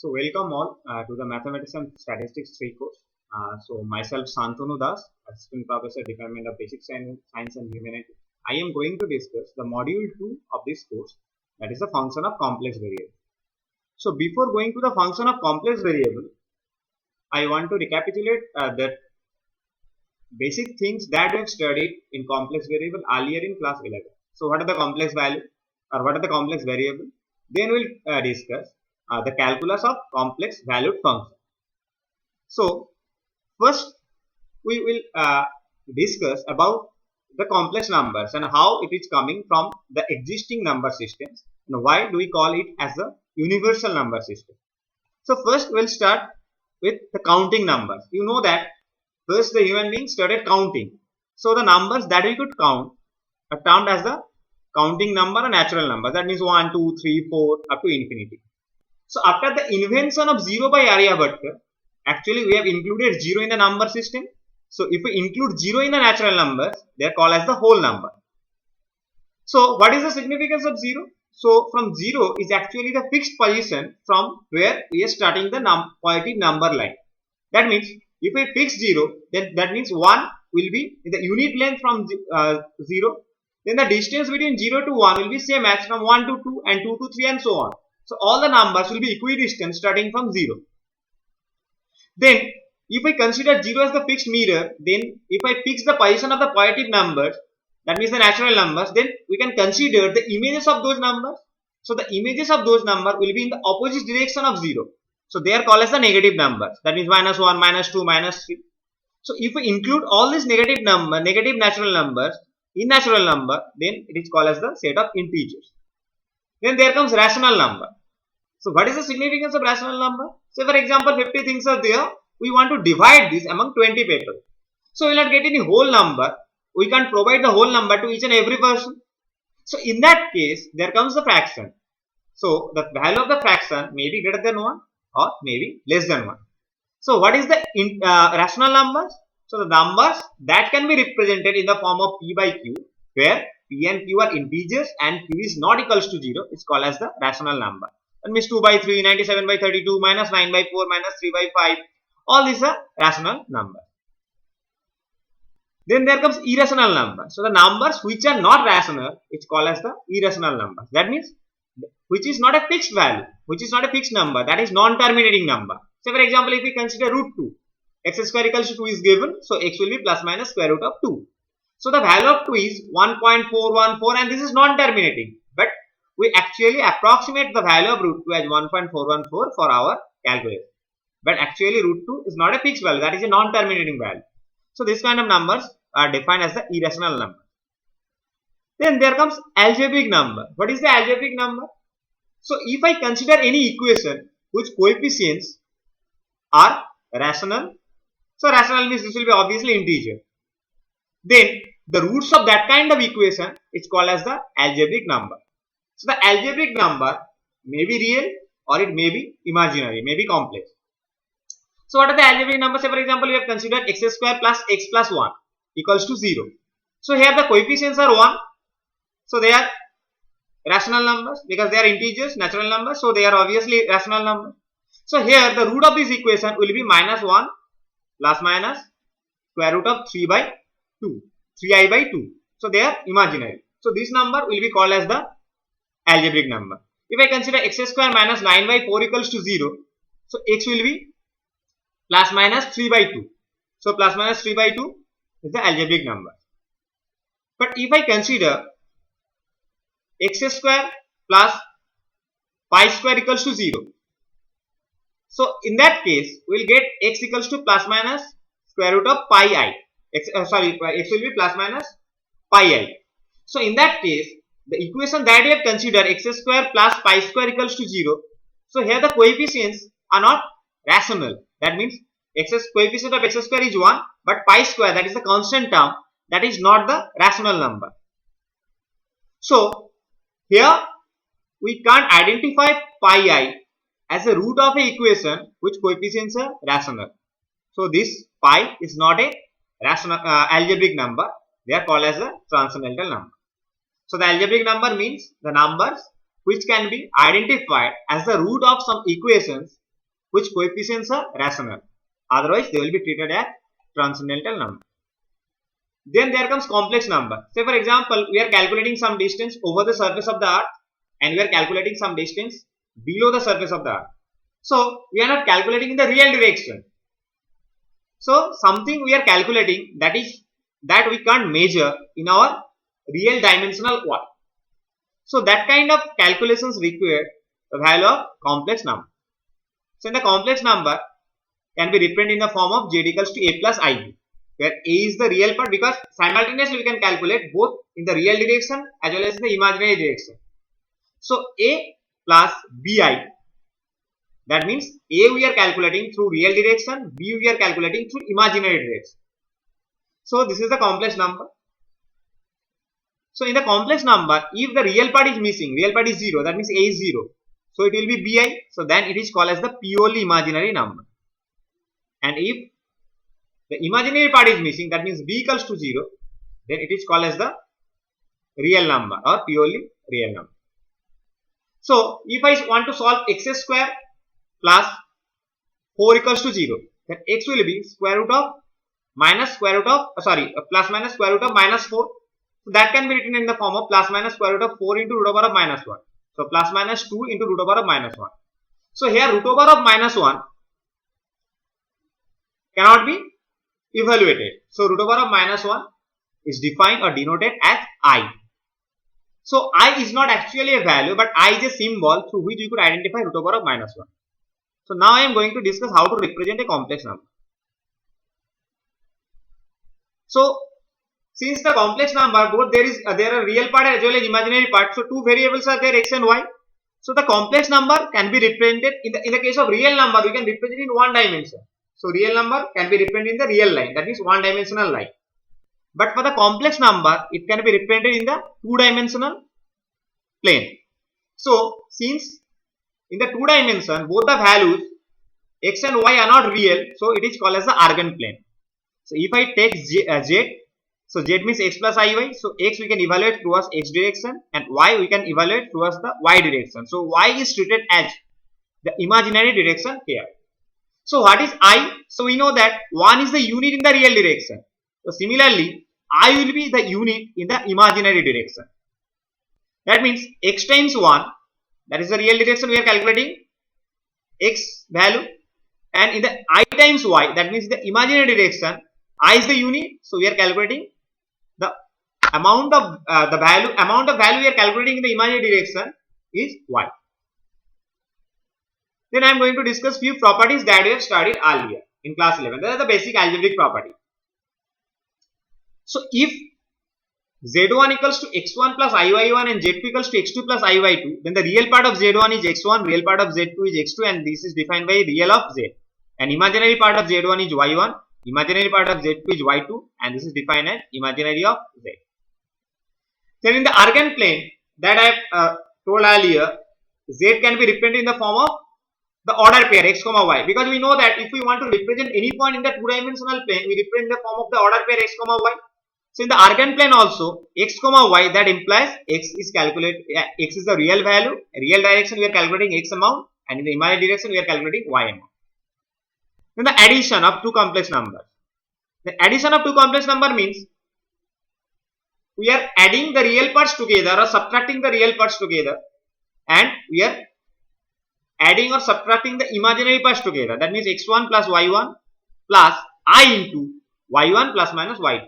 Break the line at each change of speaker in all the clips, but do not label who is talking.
So welcome all to the Mathematics and Statistics 3 course. So myself Santanu Das, Assistant Professor, Department of Basic Science and Humanity. I am going to discuss the module 2 of this course, that is the function of complex variable. So before going to the function of complex variable, I want to recapitulate the basic things that we have studied in complex variable earlier in class 11. So what are the complex value or what are the complex variable? Then we'll discuss the calculus of complex valued function. So first we will discuss about the complex numbers and how it is coming from the existing number systems and why do we call it as a universal number system. So first we'll start with the counting numbers. You know that first the human beings started counting. So the numbers that we could count are termed as the counting number and natural number. That means 1, 2, 3, 4 up to infinity. So after the invention of 0 by Aryabhatta, actually we have included 0 in the number system. So if we include 0 in the natural numbers, they are called as the whole number. So what is the significance of 0? So from 0 is actually the fixed position from where we are starting the positive number line. That means if we fix 0, then that means 1 will be in the unit length from 0. Then the distance between 0 to 1 will be same as from 1 to 2 and 2 to 3 and so on. So all the numbers will be equidistant starting from 0. Then if I consider 0 as the fixed mirror, then if I fix the position of the positive numbers, that means the natural numbers, then we can consider the images of those numbers. So the images of those numbers will be in the opposite direction of 0. So they are called as the negative numbers. That means minus 1, minus 2, minus 3. So if we include all these negative natural numbers in natural number, then it is called as the set of integers. Then there comes rational number. So what is the significance of rational number? Say for example 50 things are there. We want to divide this among 20 people. So we will not get any whole number. We can't provide the whole number to each and every person. So in that case, there comes the fraction. So the value of the fraction may be greater than 1 or maybe less than 1. So what is the rational numbers? So the numbers that can be represented in the form of p by q, where p and q are integers and q is not equals to 0, is called as the rational number. That means 2 by 3, 97 by 32, minus 9 by 4, minus 3 by 5. All these are rational numbers. Then there comes irrational numbers. So the numbers which are not rational, it's called as the irrational numbers. That means which is not a fixed value, which is not a fixed number, that is non-terminating number. So for example, if we consider root 2, x square equals to 2 is given, so x will be plus minus square root of 2. So the value of 2 is 1.414 and this is non-terminating, but we actually approximate the value of root 2 as 1.414 for our calculation. But actually root 2 is not a fixed value, that is a non-terminating value. So this kind of numbers are defined as the irrational number. Then there comes algebraic number. What is the algebraic number? So if I consider any equation whose coefficients are rational, so rational means this will be obviously integer. Then the roots of that kind of equation is called as the algebraic number. So the algebraic number may be real or it may be imaginary, may be complex. So what are the algebraic numbers? Say for example, we have considered x square plus x plus 1 equals to 0. So here the coefficients are 1. So they are rational numbers because they are integers, natural numbers. So they are obviously rational numbers. So here the root of this equation will be minus 1 plus minus square root of 3 by 2, 3i by 2. So they are imaginary. So this number will be called as the algebraic number. If I consider x square minus 9 by 4 equals to 0, so x will be plus minus 3 by 2. So plus minus 3 by 2 is the algebraic number. But if I consider x square plus pi square equals to 0, so in that case we will get x equals to plus minus square root of pi I. X will be plus minus pi I. So in that case the equation that we have considered x square plus pi square equals to 0. So here the coefficients are not rational. That means coefficient of x square is 1, but pi square, that is the constant term, that is not the rational number. So here we can't identify pi I as a root of a equation which coefficients are rational. So this pi is not a rational algebraic number. They are called as a transcendental number. So the algebraic number means the numbers which can be identified as the root of some equations which coefficients are rational. Otherwise, they will be treated as transcendental number. Then there comes complex number. Say for example, we are calculating some distance over the surface of the earth and we are calculating some distance below the surface of the earth. So, we are not calculating in the real direction. So, something we are calculating that we can't measure in our real dimensional world. So, that kind of calculations require the value of complex number. So, in the complex number can be represented in the form of z equals to a plus ib, where a is the real part, because simultaneously we can calculate both in the real direction as well as the imaginary direction. So, a plus bi, that means a we are calculating through real direction, b we are calculating through imaginary direction. So, this is the complex number. So, in the complex number, if the real part is missing, real part is 0, that means a is 0. So, it will be bi. So, then it is called as the purely imaginary number. And if the imaginary part is missing, that means b equals to 0, then it is called as the real number or purely real number. So, if I want to solve x square plus 4 equals to 0, then x will be square root of minus square root of, plus minus square root of minus 4. So, that can be written in the form of plus minus square root of 4 into root over of minus 1. So, plus minus 2 into root over of minus 1. So, here root over of minus 1 cannot be evaluated. So, root over of minus 1 is defined or denoted as I. So, I is not actually a value, but I is a symbol through which you could identify root over of minus 1. So, now I am going to discuss how to represent a complex number. So, since the complex number, both there are real part as well as imaginary part. So, two variables are there, x and y. So, the complex number can be represented in the case of real number, we can represent in one dimension. So, real number can be represented in the real line, that means one dimensional line. But for the complex number, it can be represented in the two-dimensional plane. So, since in the two dimension, both the values x and y are not real, so it is called as the eigenplane. So, if I take z, so z means x plus iy, so x we can evaluate towards x direction and y we can evaluate towards the y direction. So, y is treated as the imaginary direction here. So, what is I? So, we know that 1 is the unit in the real direction. So, similarly, I will be the unit in the imaginary direction. That means x times 1, that is the real direction we are calculating, x value, and in the I times y, that means the imaginary direction, I is the unit. So, we are calculating the amount of value we are calculating in the imaginary direction is y. Then I am going to discuss few properties that we have studied earlier in class 11. That is the basic algebraic property. So, if z1 equals to x1 plus iy1 and z2 equals to x2 plus iy2, then the real part of z1 is x1, real part of z2 is x2, and this is defined by real of z. And imaginary part of z1 is y1, imaginary part of z2 is y2, and this is defined as imaginary of z. Then in the eigenplane that I have told earlier, z can be represented in the form of the order pair x comma y, because we know that if we want to represent any point in the two-dimensional plane, we represent in the form of the order pair x comma y. So in the eigenplane also, x comma y, that implies x is the real value, real direction we are calculating x amount, and in the imaginary direction we are calculating y amount. Then the addition of two complex numbers. The addition of two complex number means we are adding the real parts together or subtracting the real parts together, and we are adding or subtracting the imaginary parts together. That means x1 plus y1 plus I into y1 plus minus y2.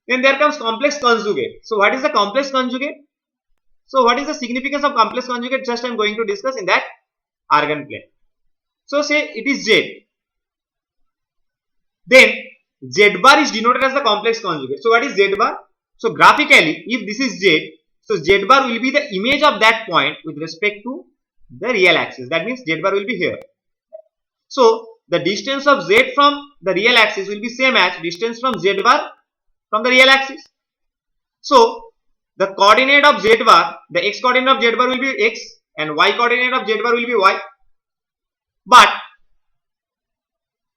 Then there comes complex conjugate. So, what is the complex conjugate? So, what is the significance of complex conjugate? Just I am going to discuss in that eigenplane. So, say it is z. Then z bar is denoted as the complex conjugate. So, what is z bar? So, graphically, if this is z, so z bar will be the image of that point with respect to the real axis. That means z bar will be here. So, the distance of z from the real axis will be same as distance from z bar from the real axis. So, the coordinate of z bar, the x coordinate of z bar will be x and y coordinate of z bar will be y. But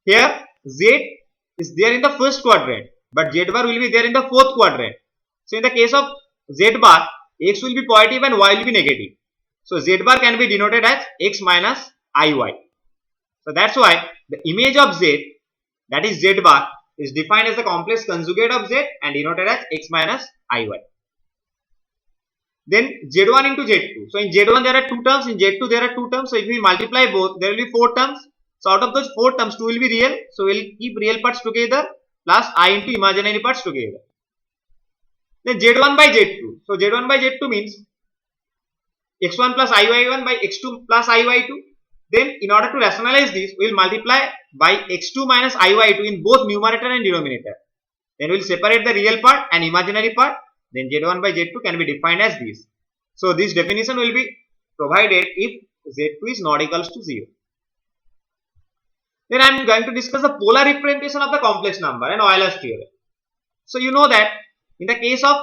here z is there in the first quadrant, but z bar will be there in the fourth quadrant. So, in the case of z bar, x will be positive and y will be negative. So, z bar can be denoted as x minus iy. So that's why the image of z, that is z bar, is defined as the complex conjugate of z and denoted as x minus iy. Then z1 into z2. So in z1 there are 2 terms, in z2 there are 2 terms. So if we multiply both, there will be 4 terms. So out of those 4 terms, 2 will be real. So we'll keep real parts together plus I into imaginary parts together. Then z1 by z2. So z1 by z2 means x1 plus iy1 by x2 plus iy2. Then in order to rationalize this, we will multiply by x2 minus iy2 in both numerator and denominator. Then we will separate the real part and imaginary part. Then z1 by z2 can be defined as this. So this definition will be provided if z2 is not equals to 0. Then I am going to discuss the polar representation of the complex number and Euler's theorem. So you know that in the case of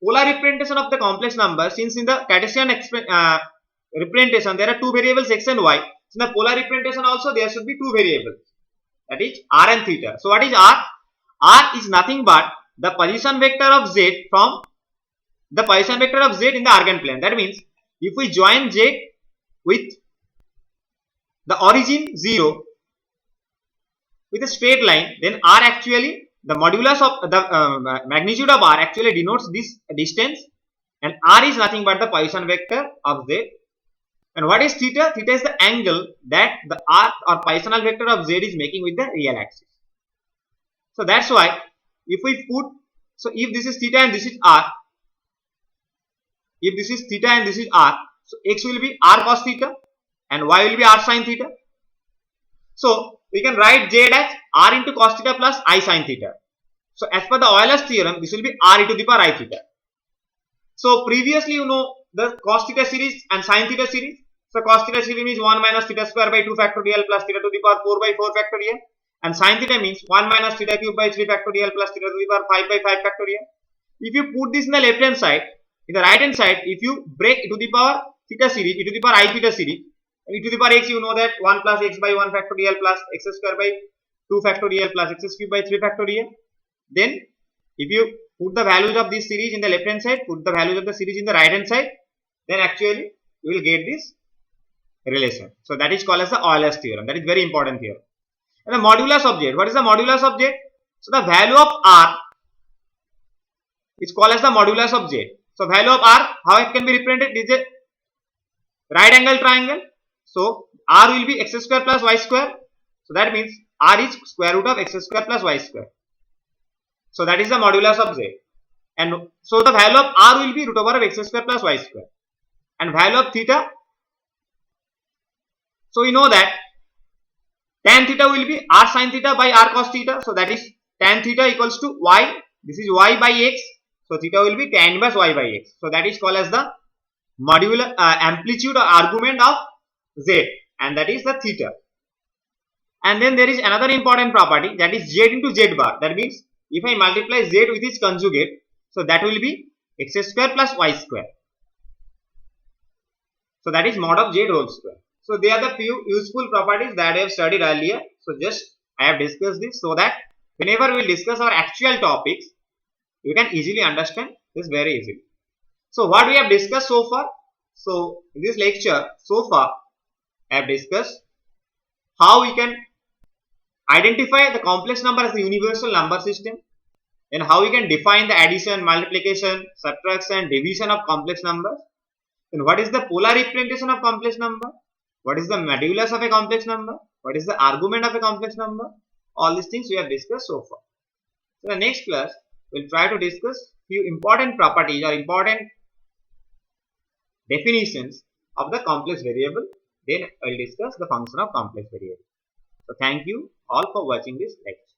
polar representation of the complex number, since in the Cartesian representation there are 2 variables x and y, so in the polar representation also there should be 2 variables, that is r and theta. So what is r? R is nothing but the position vector of z from the position vector of z in the eigenplane. That means if we join z with the origin 0 with a straight line, then r actually, the modulus of the magnitude of r actually denotes this distance, and r is nothing but the position vector of z. And what is theta? Theta is the angle that the r or positional vector of z is making with the real axis. So that's why if we put, so if this is theta and this is r, if this is theta and this is r, so x will be r cos theta and y will be r sin theta. So we can write z as r into cos theta plus I sin theta. So as per the Euler's theorem, this will be r e to the power I theta. So previously you know the cos theta series and sin theta series. So cos theta series means 1 minus theta square by 2 factorial plus theta to the power 4 by 4 factorial. And sin theta means 1 minus theta cube by 3 factorial plus theta to the power 5 by 5 factorial. If you put this in the left hand side, in the right hand side, if you break e to the power theta series, e to the power I theta series, e to the power x, you know that 1 plus x by 1 factorial plus x square by 2 factorial plus x cube by 3 factorial. Then if you put the values of this series in the left hand side, put the values of the series in the right hand side, then actually we will get this relation. So that is called as the Euler's theorem. That is very important theorem. And the modulus of z. What is the modulus of z? So the value of r is called as the modulus of z. So value of r, how it can be represented? Is a right angle triangle. So r will be x square plus y square. So that means r is square root of x square plus y square. So that is the modulus of z. And so the value of r will be root over of x square plus y square. And value of theta, so we know that tan theta will be r sin theta by r cos theta. So that is tan theta equals to y. This is y by x. So theta will be tan inverse y by x. So that is called as the modular amplitude or argument of z, and that is the theta. And then there is another important property, that is z into z bar. That means if I multiply z with its conjugate, so that will be x square plus y square. So that is mod of z whole square. So they are the few useful properties that I have studied earlier. So just I have discussed this so that whenever we will discuss our actual topics, you can easily understand this very easily. So what we have discussed so far? So in this lecture so far, I have discussed how we can identify the complex number as a universal number system, and how we can define the addition, multiplication, subtraction, division of complex numbers. Then what is the polar representation of complex number? What is the modulus of a complex number? What is the argument of a complex number? All these things we have discussed so far. So the next class we will try to discuss few important properties or important definitions of the complex variable. Then I will discuss the function of complex variable. So thank you all for watching this lecture.